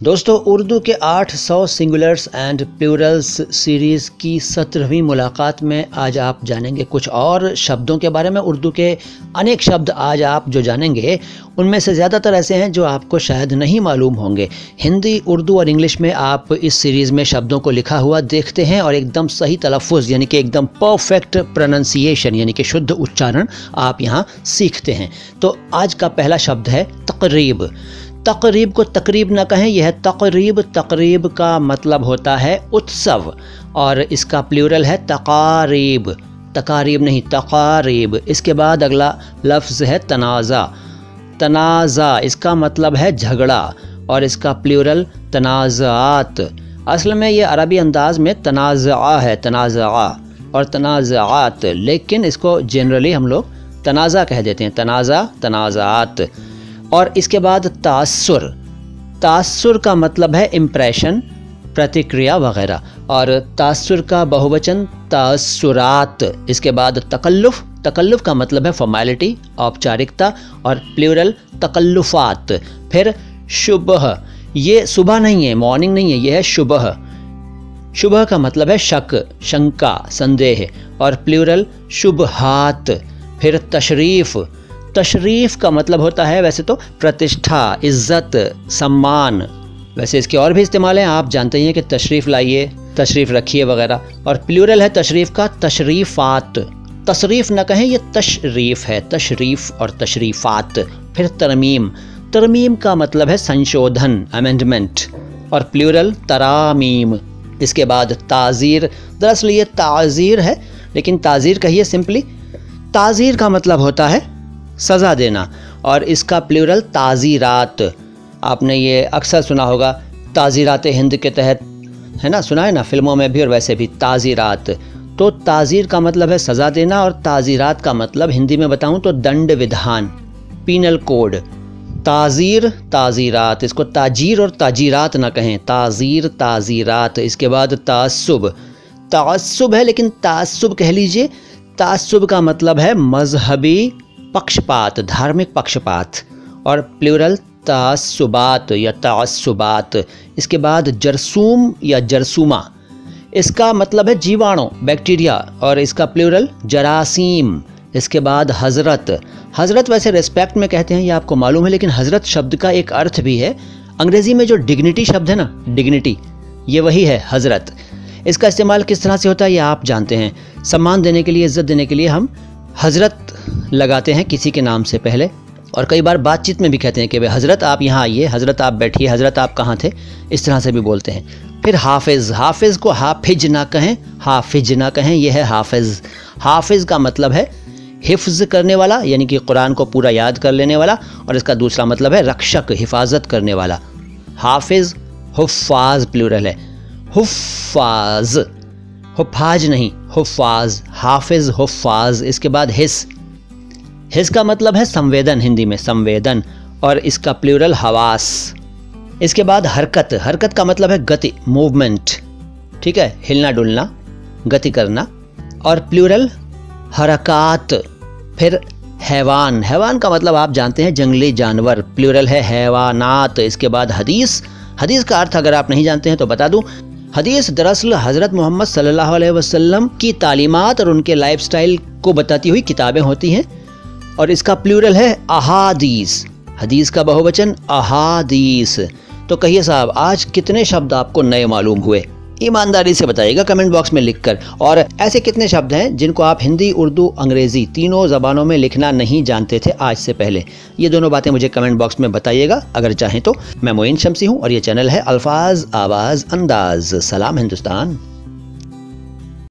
दोस्तों, उर्दू के 800 singulars and Plurals series की 17वीं मुलाकात में आज आप जानेंगे कुछ और शब्दों के बारे में। उर्दू के अनेक शब्द आज आप जो जानेंगे उनमें से ज़्यादातर ऐसे हैं जो आपको शायद नहीं मालूम होंगे। हिंदी, उर्दू और इंग्लिश में आप इस सीरीज़ में शब्दों को लिखा हुआ देखते हैं और एकदम सही तलफ़्फ़ुज़ यानी कि एकदम परफेक्ट प्रोनंसिएशन यानी कि शुद्ध उच्चारण आप यहाँ सीखते हैं। तो आज का पहला शब्द है तक़रीब। तक़रीब को तकरीब ना कहें, यह तक़रीब। तक़रीब का मतलब होता है उत्सव और इसका प्लूरल है तक़ारीब। तक़ारीब नहीं, तक़ारीब। इसके बाद अगला लफ्ज़ है तनाज़ा। तनाज़ा इसका मतलब है झगड़ा और इसका प्लूरल तनाज़ात। असल में ये अरबी अंदाज़ में तनाज़ा है, तनाज़ा और तनाज़ात, लेकिन इसको जनरली हम लोग तनाज़ा कह देते हैं, तनाज़ा, तनाज़ात। और इसके बाद तासुर। तासुर का मतलब है इम्प्रेशन, प्रतिक्रिया वगैरह, और तासुर का बहुवचन तासुरात। इसके बाद तकल्लुफ़। तकल्लुफ़ का मतलब है फॉर्मेलिटी, औपचारिकता, और प्लूरल तकल्लुफ़ात। फिर शुबह, ये सुबह नहीं है, मॉर्निंग नहीं है, यह है शुबह। शुबह का मतलब है शक, शंका, संदेह, और प्लूरल शुबहात। फिर तशरीफ़। तशरीफ़ का मतलब होता है वैसे तो प्रतिष्ठा, इज़्ज़त, सम्मान। वैसे इसके और भी इस्तेमाल हैं, आप जानते ही हैं कि तशरीफ़ लाइए, तशरीफ़ रखिए वगैरह। और प्लूरल है तशरीफ़ का तशरीफ़ात। तशरीफ़ न कहें, ये तशरीफ़ है, तशरीफ़ और तशरीफ़ात। फिर तरमीम। तरमीम का मतलब है संशोधन, अमेंडमेंट, और प्लूरल तरामीम। इसके बाद ताज़ीर। दरअसल ये ताज़ीर है, लेकिन ताज़ीर कहिए सिंपली। ताज़ीर का मतलब होता है सज़ा देना और इसका प्लूरल ताज़ीरात। आपने ये अक्सर सुना होगा, ताज़ीरात हिंद के तहत, है ना, सुना है ना, फिल्मों में भी और वैसे भी, ताज़ीरात। तो ताज़ीर का मतलब है सज़ा देना और ताज़ीरात का मतलब हिंदी में बताऊं तो दंड विधान, पीनल कोड। ताज़ीर, ताज़ीरात, इसको ताजीर और ताजीरात ना कहें, ताज़ीर, ताज़ीरात। इसके बाद तासुब। तासुब है लेकिन तासुब कह लीजिए। तासुब का मतलब है मजहबी पक्षपात, धार्मिक पक्षपात, और प्लूरल तासुबात या तासुबात। इसके बाद जरसूम या जरसूमा। इसका मतलब है जीवाणु, बैक्टीरिया, और इसका प्लूरल जरासीम। इसके बाद हज़रत। हज़रत वैसे रिस्पेक्ट में कहते हैं, ये आपको मालूम है, लेकिन हज़रत शब्द का एक अर्थ भी है। अंग्रेज़ी में जो डिग्निटी शब्द है ना, डिग्निटी, ये वही है हज़रत। इसका इस्तेमाल किस तरह से होता है ये आप जानते हैं। सम्मान देने के लिए, इज़्ज़त देने के लिए हम हज़रत लगाते हैं किसी के नाम से पहले, और कई बार बातचीत में भी कहते हैं कि भाई हज़रत आप यहाँ आइए, हज़रत आप बैठिए, हज़रत आप कहाँ थे, इस तरह से भी बोलते हैं। फिर हाफिज़। हाफिज़ को हाफिज ना कहें, हाफिज ना कहें, यह है हाफिज़। हाफिज़ का मतलब है हिफ्ज़ करने वाला, यानी कि कुरान को पूरा याद कर लेने वाला, और इसका दूसरा मतलब है रक्षक, हिफाजत करने वाला। हाफिज़, हुफ़ाज़ प्लूरल है, हुफ़ाज़, हुफ़ाज नहीं, हुफ़ाज़, हाफिज़, हुफ़ाज़। इसके बाद हिस। हिस का मतलब है संवेदन, हिंदी में संवेदन, और इसका प्लूरल हवास। इसके बाद हरकत। हरकत का मतलब है गति, मूवमेंट, ठीक है, हिलना डुलना, गति करना, और प्लूरल हरकात। फिर हैवान। हैवान का मतलब आप जानते हैं जंगली जानवर, प्लूरल है हैवानात। इसके बाद हदीस। हदीस का अर्थ अगर आप नहीं जानते हैं तो बता दूं, हदीस दरअसल हज़रत मोहम्मद सल्लल्लाहु अलैहि वसल्लम की तालीमात और उनके लाइफस्टाइल को बताती हुई किताबें होती हैं, और इसका प्लूरल है अहादीस। हदीस का बहुवचन अहादीस। तो कहिए साहब, आज कितने शब्द आपको नए मालूम हुए? ईमानदारी से बताइएगा कमेंट बॉक्स में लिखकर। और ऐसे कितने शब्द हैं जिनको आप हिंदी, उर्दू, अंग्रेज़ी तीनों ज़बानों में लिखना नहीं जानते थे आज से पहले? ये दोनों बातें मुझे कमेंट बॉक्स में बताइएगा अगर चाहें तो। मैं मोइन शम्सी हूँ और ये चैनल है अल्फाज आवाज़ अंदाज़। सलाम हिंदुस्तान।